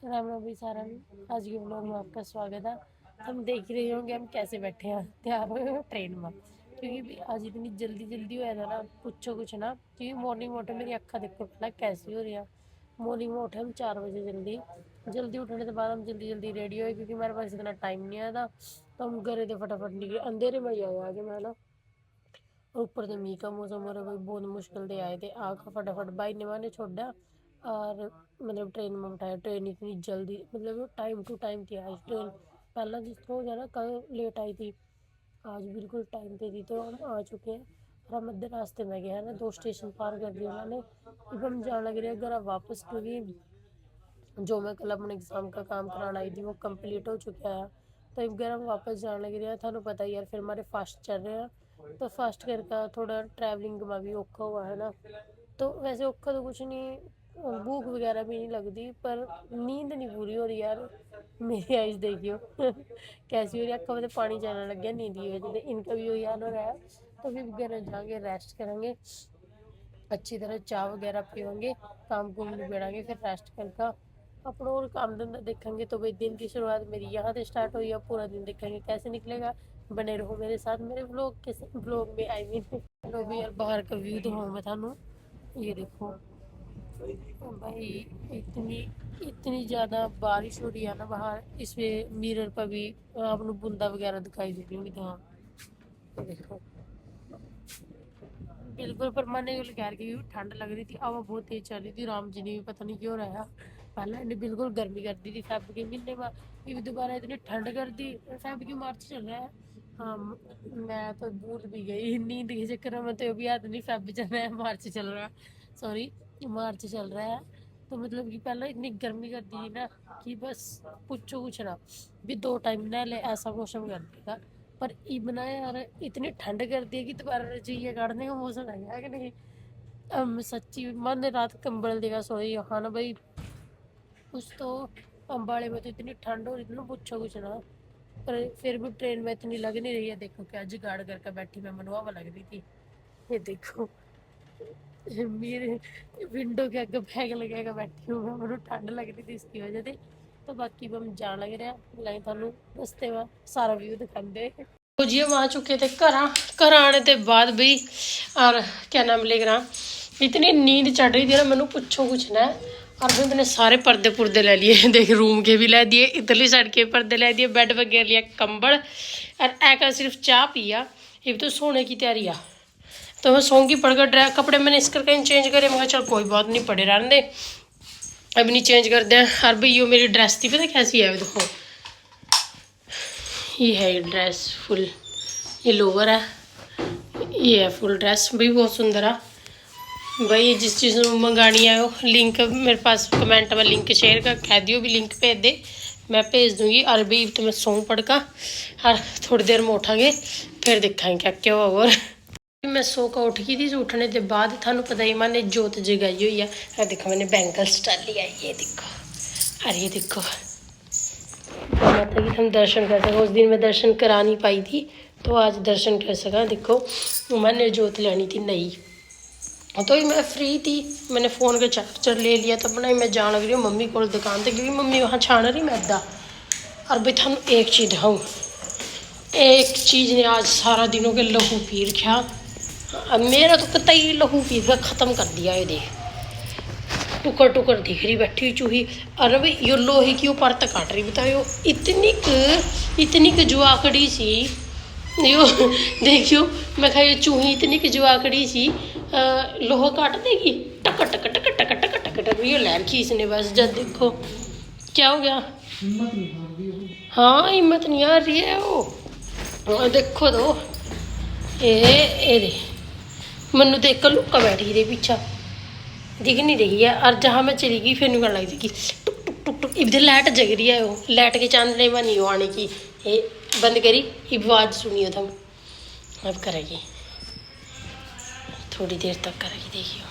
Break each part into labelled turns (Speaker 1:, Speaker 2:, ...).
Speaker 1: राम राम भाई सारा आज के व्लॉग में आपका स्वागत है। हम देख रहे होंगे हम कैसे बैठे हैं तैयार हुए हैं ट्रेन में, क्योंकि भी आज इतनी जल्दी जल्दी हुआ था ना, पूछो कुछ ना। क्योंकि मॉर्निंग में उठे, मेरी अक्खा देखो पहला कैसी हो रही है। मॉर्निंग में उठे हम 4 बजे, जल्दी जल्दी उठने के बाद हम जल्दी जल्दी रेडी हुए, क्योंकि मेरे पास इतना टाइम नहीं आया था। तो हम गए थे फटाफट निकले, अंधेरे में ही आए आगे मैं ना। और ऊपर से मीह का मौसम हो रहा, कोई बहुत मुश्किल से आए थे। आका फटाफट भाई ने मैंने छोड़ा और मतलब ट्रेन में बैठाया। ट्रेन इतनी जल्दी, मतलब टाइम टू टाइम थी आज ट्रेन। पहला जिस हो गया ना, कल लेट आई थी, आज बिल्कुल टाइम पे थी। तो हम आ चुके हैं और हम मध्य रास्ते में गए हैं ना, 2 स्टेशन पार कर दिया मैंने। अब हम जाने लग रहे हैं घर वापस, क्योंकि जो मैं कल अपने एग्ज़ाम का काम कराना आई थी वो कंप्लीट हो चुका है। तो अब घर हम वापस जाने लग रहे हैं। थानू पता ही यार, फिर हमारे फास्ट चल रहे हैं, तो फास्ट करके थोड़ा ट्रैवलिंग में भी औखा हुआ है ना। तो वैसे औखा तो कुछ नहीं, भूख वगैरह भी नहीं लगती, पर नींद नहीं पूरी हो रही यार। मेरी आइज देखियो कैसी हो रही है, अक्का में पानी जाने लग गया नींद की वजह से। इनका भी वही हाल हो रहा है। तो फिर घर जाके रेस्ट करेंगे, अच्छी तरह चाय वगैरह पियेंगे, काम कुम निबेड़ेंगे, फिर रेस्ट करके अपना और काम धंधा देखेंगे। तो भाई दिन की शुरुआत मेरी यहाँ से स्टार्ट हुई है, पूरा दिन देखेंगे कैसे निकलेगा। बने रहो मेरे साथ, मेरे ब्लॉग के ब्लॉग में, आई मीन चलो भी यार बाहर का व्यू तो मैं थानू ये देखो भाई। इतनी इतनी ज़्यादा बारिश हो रही है ना बाहर, इसमें मिरर पर भी आपको बूंदा वगैरह दिखाई दे रही होगी। तो हाँ, ये देखो बिल्कुल। पर मैंने ये कह रही थी ठंड लग रही थी, हवा बहुत तेज चल रही थी। राम जी ने भी पता नहीं क्यों रहा, पहले ने बिल्कुल गर्मी कर दी थी फेब के महीने में, फिर दोबारा इतनी ठंड कर दी। फेब की मार्च चल रहा है। हाँ, मैं तो भूल भी गई नींद के चक्कर में। तो अभी याद नहीं, फेब चल रहा है, मार्च चल रहा है, सॉरी मार्च चल रहा है। तो मतलब कि पहले इतनी गर्मी कर दी ना कि बस पूछो कुछ ना। भी 2 टाइम नह ले ऐसा मौसम कर देगा। पर इबना यार इतनी ठंड कर दी है कि दोबारा रजाइयाँ काटने का मौसम आ गया कि नहीं। सच्ची मन रात कंबल देगा सोई। हाँ ना भाई, कुछ तो अम्बाड़े में तो इतनी ठंड हो रही थी ना, पूछो कुछ ना। पर फिर भी ट्रेन में इतनी लग नहीं रही है। देखो क्या जुगाड़ करके बैठी मैं, मनवा लग रही थी। ये देखो मेरे विंडो के आगे बैग लगा के बैठी हूँ मैं, मुझे ठंड लग रही थी इसकी वजह से। तो बाकी हम जान लग रहे हैं लाइन, थानू रस्ते में सारा व्यू दिखाते। तो जी हम आ चुके थे घर आने के बाद भी। और क्या नाम लेकर इतनी नींद चढ़ रही थी ना, मैनू पूछो कुछ ना। और फिर मैंने सारे पर्दे पुर्दे ले लिए देख, रूम के भी ले दिए, इतनी साइड के पर्दे ले दिए, बेड वगैरह लिया, कंबल। और ऐका सिर्फ चाह पिया, ये तो सोने की तैयारी आ। तो मैं सोंगी पड़कर ड्राई कपड़े मैंने इस करके चेंज करे। मैं चल कोई बात नहीं, पड़े रहने दे, अब नहीं चेंज कर दे। और भाई यो मेरी ड्रेस थी, पता कैसी है देखो, ये है ये ड्रेस फुल, ये लोअर है, ये है फुल ड्रेस भी बहुत सुंदर है। भाई जिस चीज़ मंगानी है वो लिंक मेरे पास कमेंट में लिंक शेयर कर कह दियो भी लिंक भेज दे, मैं भेज दूँगी। और भी तो मैं सौ पड़का और थोड़ी देर में उठांगे, फिर देखेंगे क्या क्या हुआ। और मैं सो का उठ गई थी, उठने के बाद थानू पता ही मैंने जोत जगाई हुई है। देखो मैंने बैंगल्स डाल लिया, ये देखो। और ये देखो माता की हम दर्शन कर सकें, उस दिन मैं दर्शन करा नहीं पाई थी, तो आज दर्शन कर सका। देखो मैंने जोत लेनी थी नई, तो ही मैं फ्री थी, मैंने फ़ोन का चार्जर ले लिया। तो अपना ही मैं जान लग रही हूँ मम्मी को दुकान पर, क्योंकि मम्मी वहाँ छान रही मैदा। और भाई थानू एक चीज़ दिखाऊँ, एक चीज़ ने आज सारा दिनों के लहू पी रखा। अब मेरा तो कतई लहू पी कर ख़त्म कर दिया। ये देख टुकर टुकर दिख रही बैठी हुई चूही। अरे भाई यो लोहे की ऊपर तक काट रही, बताओ इतनी क जुआकड़ी सी यो देखियो। मैं कहा ये चूही इतनी की जुआकड़ी सी लोहा काट देगी, टक टक टक टक टक टक टक। ये लैर की इसने बस, जब देखो क्या हो गया। हाँ हिम्मत नहीं आ रही है वो, देखो तो ये दे मनु देख कर लुक्का बैठी दे पीछा, दिख नहीं रही है। और जहाँ मैं चली गई फिर निकल लग जाएगी टुक टुक टुक टुक। इधर लाइट जग रही है, वो लाइट के चांदने में नहीं आने की। ये बंद करी, आवाज़ सुनियो तुम, अब करेगी थोड़ी देर तक करेगी, देखियो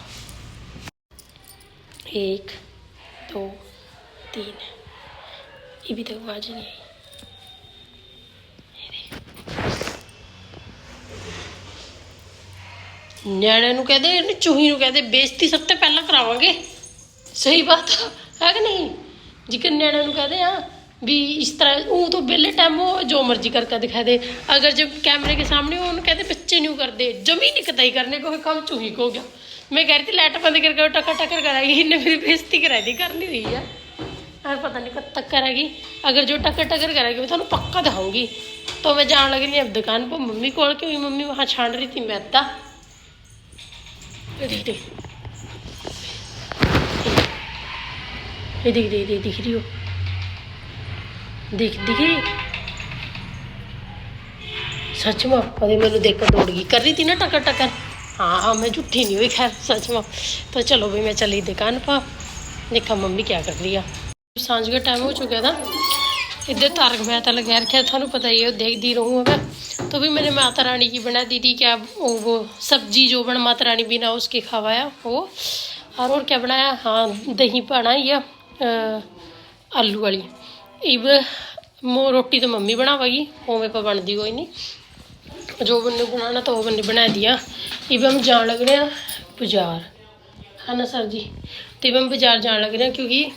Speaker 1: 1 2 3, ये भी तक आवाज़ नहीं आई। ਨਿਆਣਿਆਂ ਨੂੰ ਕਹਦੇ ਚੂਹੀ ਨੂੰ ਕਹਦੇ ਬੇਇੱਜ਼ਤੀ ਸਭ ਤੋਂ ਪਹਿਲਾਂ ਕਰਾਵਾਂਗੇ। सही बात है कि नहीं। जिक्र न्याणा कहते हैं भी इस तरह वो तो बेले टाइम वो जो मर्जी करके दिखा दे, अगर जब कैमरे के सामने वो कहते बच्चे नहीं करते, जमी नहीं कताई करने को काम चूही को हो गया। मैं कह रही थी लाइट बंद करके टक्कर टक्कर कराएगी, इन्हें मेरी बेइज्जती कराई थी, कर नहीं रही है यार, पता नहीं कब तक करेगी। अगर जो टक्कर टक्कर कराएगी मैं थानू पक्का दिखाऊंगी। तो मैं जान लगी नहीं अब दुकान पर मम्मी को, क्योंकि मम्मी वहाँ छान रही थी मैदा। देख देख दिख रही दिख रही हो, दिख रही सच में। अरे मैंने देखकर दौड़ गई, कर रही थी ना टक्कर टक्कर। हाँ मैं झूठी नहीं हुई, खैर सच में। तो चलो भाई मैं चली दुकान पर, देखा मम्मी क्या कर रही है। सांझ का टाइम हो चुका था, इधर तारक मेहता लगा रखा, थानू पता ही है, देख दी रहूँ मैं। तो भी मैंने माता रानी की बना दी थी, क्या वो सब्जी जो बना माता रानी बिना उसके खवाया वो। और क्या बनाया, हाँ दही बनाई है आलू वाली। इब रोटी तो मम्मी बनावेगी, वो मेरे को बनती कोई नहीं, जो मैंने बनाना तो वो मैंने बना दिया। इब हम जान लग रहे हैं बाजार, है ना सर जी। तो इब हम बाजार जान लग रहे हैं, क्योंकि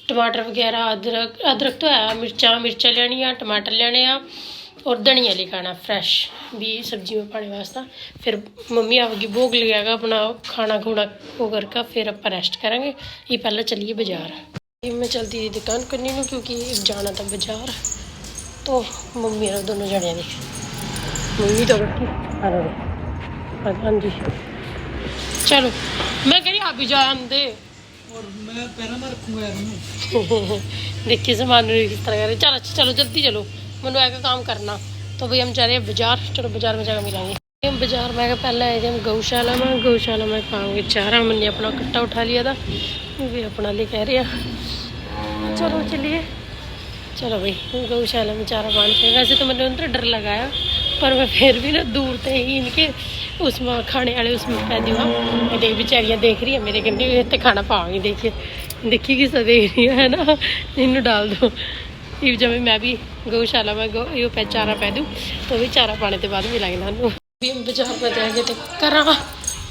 Speaker 1: टमाटर वगैरह अदरक तो है, मिर्चा लेनी है, टमाटर लेने आ, और धनिया लेकर आना फ्रैश भी सब्जी में पाने वास्ते। फिर मम्मी आवेगी, भोग लगाएगा अपना खाना खुना वो करके, फिर आप रेस्ट करेंगे। ये पहले चलिए बाजार। मैं चलती थी दुकान करनी नू, क्योंकि जाना था बाजार। तो मम्मी और दोनों जने देख, मम्मी तो बैठी हाँ जी। चलो मैं कह रही आप भी जान दे, और मैं पैरा में रखूंगा यार। देखिए सामान किस तरह करे। चलो चलो जल्दी चलो, मैंने आगे काम करना। तो भाई हम जा रहे हैं बाजार, चलो बाजार में जाकर मिलेंगे। हम बाजार में पहले आए थे हम गौशाला में पाऊँगे चारा। मैंने अपना कट्टा उठा लिया था, भी अपना ले कह रहे हैं। चलो चलिए, चलो भाई गौशाला में चारा पानी से। वैसे तो मैंने उनसे डर लगाया, पर मैं फिर भी ना दूर थे ही इनके उसमें खाने वाले उसमें कह दी वहाँ देख बेचारियाँ देख रही है मेरे कन्ने, तो खाना पाऊँगी। देखिए किस देख रही है ना, इन्हें डाल दो। इब जब मैं भी गौशाला में यो पे चारा पै दूँ, तो भी चारा पाने के बाद मिलेंगे थानू। भी हम बाजार में जाएंगे तो करा,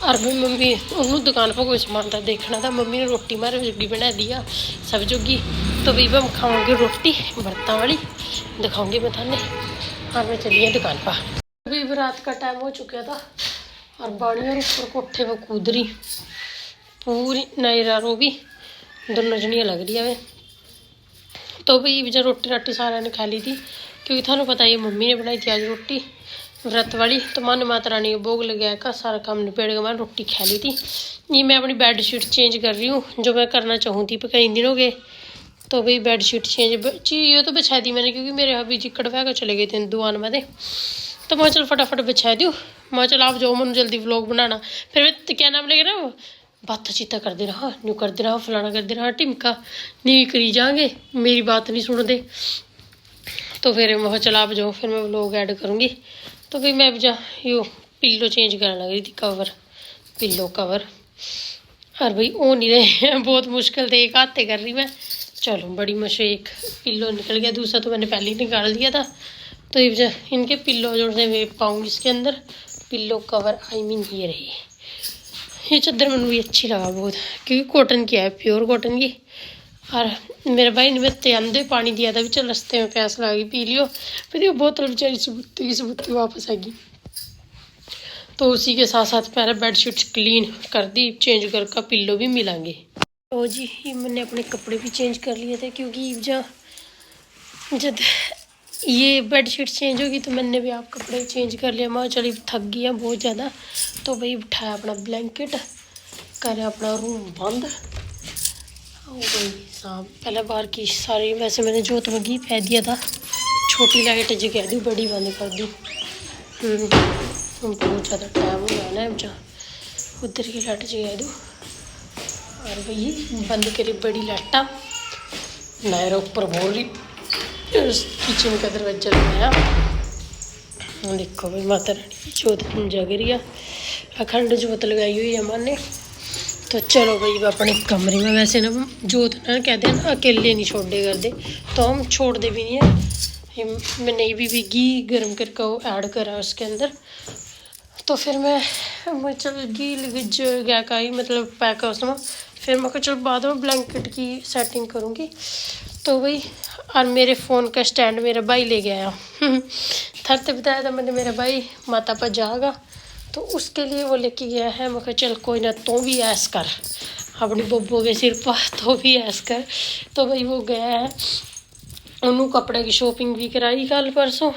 Speaker 1: और भी मम्मी उन्होंने दुकान पर कोई सामान था देखना था। मम्मी ने रोटी मारे जोगी बना दिया सब जोगी। तो भी हम खाऊंगे रोटी बर्तन वाली, दिखाऊंगी मैं थाने। और मैं चलिए दुकान पर। अभी रात का टाइम हो चुका था, और बाड़ियों ऊपर कोठे पर कूद रही पूरी नायरा भी दोनों जनियाँ लग रही है। तो भाई जब रोटी राटी सारा ने खा ली थी, क्योंकि थानू पता है मम्मी ने बनाई थी आज रोटी व्रत वाली। तो मन माता रानी को भोग लगाया का सारा काम निपेड़ के मैं रोटी खा ली थी। ये मैं अपनी बेड शीट चेंज कर रही हूँ, जो मैं करना चाहूँ थी पर कई दिन हो गए। तो भाई बेड शीट चेंज ये तो बिछा दी मैंने, क्योंकि मेरे अभी जी कड़वा कर चले गए थे दुकान में। तो मैं चल फटाफट बिछा दूँ, मैं चल आप जाओ मन जल्दी व्लॉग बनाना। फिर मैं क्या नाम लेगा ना, बात चीता कर दे रहा, न्यू कर दे रहा, फलाना कर दे रहा, टिमका नहीं करी जाएंगे, मेरी बात नहीं सुन दे। तो फिर मैं चल आप जाओ, फिर मैं व्लॉग ऐड करूँगी। तो फिर मैं जा यो पिल्लो चेंज करने लग रही थी, कवर पिल्लो कवर। और भाई वो नहीं रहे बहुत मुश्किल से एक हाथे कर रही मैं। चलो बड़ी मुश्किल एक पिल्लो निकल गया, दूसरा तो मैंने पहले ही निकाल दिया था। तो ये इनके पिल्लो जो से मैं पाऊँगी इसके अंदर पिल्लो कवर, आई मीन ये रही। ये चादर मैंने भी अच्छी लगा बहुत, क्योंकि कॉटन की है, प्योर कॉटन की। और मेरे भाई ने मैं अंधे पानी दिया था, भी चल रास्ते में प्यास लगी पी लियो। फिर ये बोतल बेचारी सबूती वापस आएगी। तो उसी के साथ साथ पहले बेडशीट क्लीन कर दी, चेंज करके पिल्लो भी मिलाएंगे। तो जी ये मैंने अपने कपड़े भी चेंज कर लिए थे, क्योंकि जब ये बेडशीट चेंज होगी तो मैंने भी आप कपड़े चेंज कर लिया। मैं चली थक गई बहुत ज़्यादा। तो भाई उठाया अपना ब्लैंकेट, करे अपना रूम बंद हो गई शाम। पहले बार की सारी वैसे मैंने जोत मगी फै दिया था, छोटी लाइट जगह दी, बड़ी बंद कर दी। बहुत ज़्यादा टाइम हो गया ना, जहाँ उधर की लाइट जगह दूँ। और भाई बंद करी बड़ी लाइटा, नायरा ऊपर बोल रही किचन का दरवाजा लगाया। देखो भाई माता रानी की जोत जग रही है, अखंड जोत लगाई हुई है माने। तो चलो भाई अपने कमरे में, वैसे ना जोत ना कहते हैं ना अकेले नहीं छोड़े करते, तो हम छोड़ते भी नहीं है। मैंने भी घी गर्म करके वो ऐड करा उसके अंदर। तो फिर मैं चल घी गया का ही मतलब पैक उसमें फिर मैं कहा चल बाद में ब्लैंकेट की सेटिंग करूँगी। तो भाई और मेरे फ़ोन का स्टैंड मेरा भाई ले गया थक तो बताया था मैंने, मेरा भाई माता पर जाएगा तो उसके लिए वो लेके गया है। मैं कहा चल कोई ना, तो भी ऐस कर अपनी बब्बू के सिर पर, तो भी ऐस कर। तो भाई वो गया है, उन्होंने कपड़े की शॉपिंग भी कराई कल परसों,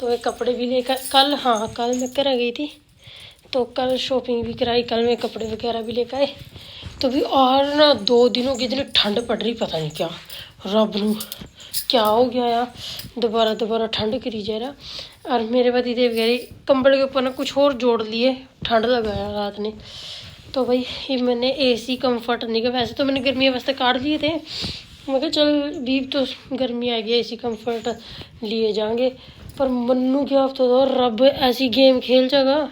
Speaker 1: तो ये कपड़े भी लेकर कल, हाँ कल मैं करा गई थी, तो कल शॉपिंग भी कराई, कल मैं कपड़े वगैरह भी लेकर आए। तो भी और ना 2 दिनों की इतनी ठंड पड़ रही, पता नहीं क्या रब नू क्या हो गया यार, दोबारा ठंड करी जा रहा। और मेरे पति देव कह रही कंबल के ऊपर ना कुछ और जोड़ लिए, ठंड लगाया रात ने। तो भाई ये मैंने एसी कंफर्ट नहीं का, वैसे तो मैंने गर्मियों वास्ते काट लिए थे, मैं कहा चल भी तो गर्मी आ गई एसी कंफर्ट लिए जाएंगे। पर मन्नू क्या हफ्ता था, रब ऐसी गेम खेल जाएगा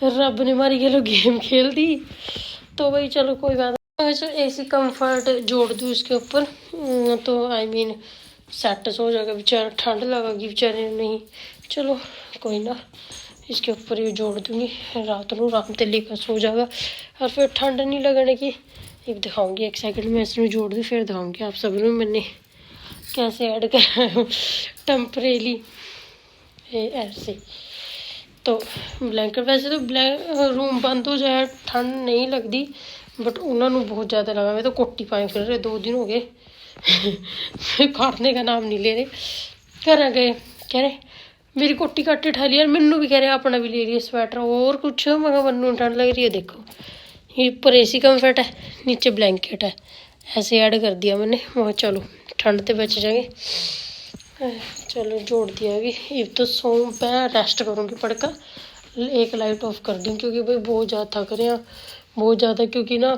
Speaker 1: रब ने हमारी खेलो गेम खेल दी। तो भाई चलो कोई बात नहीं, चल एसी कंफर्ट जोड़ दूँ इसके ऊपर, तो आई मीन सेट हो जाएगा, बेचारा ठंड लगेगी बेचारे नहीं। चलो कोई ना, इसके ऊपर ये जोड़ दूँगी, रात को आराम से लेकर सो जाएगा और फिर ठंड नहीं लगने की। एक दिखाऊंगी, एक सेकंड में इसमें जोड़ दूँ फिर दिखाऊंगी आप सब लोग मैंने कैसे ऐड कर टेम्परेली ऐसे। तो ब्लैंकेट वैसे तो रूम बंद हो जाए ठंड नहीं लगती, बट उन्होंने बहुत ज़्यादा लगा। मैं तो कोटी पाए फिर रहे, 2 दिन हो गए काटने का नाम नहीं ले रहे। घर गए कह रहे मेरी कोटी काटे ठा लिया, मैनू भी कह रहे अपना भी ले रही है स्वेटर और कुछ, मगर मन्नू ठंड लग रही है। देखो ये ऊपर एसी कंफर्ट है, नीचे ब्लैंकेट है, ऐसे ऐड कर दिया मैंने। वहाँ चलो ठंड से बच जाएंगे। चलो जोड़ दिया अभी, ये तो सो मैं रेस्ट करूँगी पड़कर, एक लाइट ऑफ कर दूँ क्योंकि भाई बहुत ज़्यादा थक रहे हैं, बहुत ज़्यादा, क्योंकि ना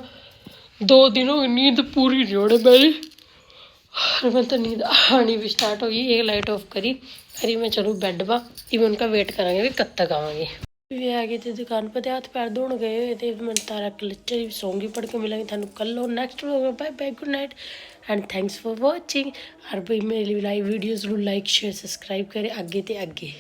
Speaker 1: 2 दिनों की नींद पूरी नहीं हो रही मेरी, और मैं तो नींद आनी भी स्टार्ट होगी। एक लाइट ऑफ करी, अरे मैं चलूँ बेड पर, इवन उनका वेट करेंगे भी कब तक आवांगे। वे आ गए थे दुकान पर, हाथ पैर धोने गए हुए थे, मैंने तारा क्लचर सोंगी पढ़ के। मिलेंगे थानू कल और next vlog. Bye bye, good night and thanks for watching. और भाई मेरी live videos like share subscribe करें आगे तो आगे।